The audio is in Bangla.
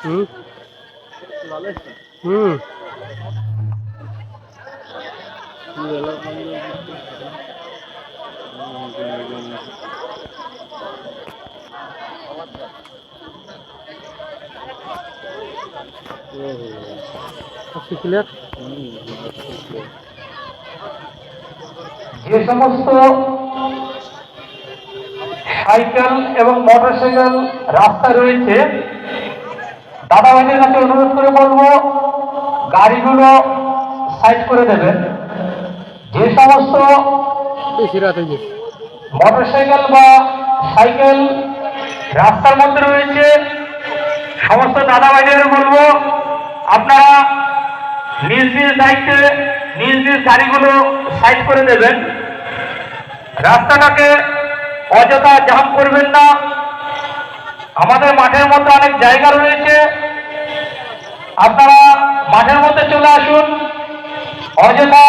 হুম হুম ক্লিয়ার। যে সমস্ত সাইকেল এবং মোটরসাইকেল রাস্তা রয়েছে, দাদাভাইদের কাছে অনুরোধ করে বলবো গাড়িগুলো সাইড করে দেবেন। যে সমস্ত বেশি রাত হয়ে গেছে। মোটরসাইকেল বা সাইকেল রাস্তার মধ্যে রয়েছে, সমস্ত দাদাভাইদের বলবো আপনারা নিজ নিজ দায়িত্বে নিজ নিজ গাড়িগুলো সাইড করে দেবেন। রাস্তাটাকে অযথা জাম করবেন না। আমাদের মাঠের মধ্যে অনেক জায়গা রয়েছে, আপনারা মাঠের মধ্যে চলে আসুন। অযথা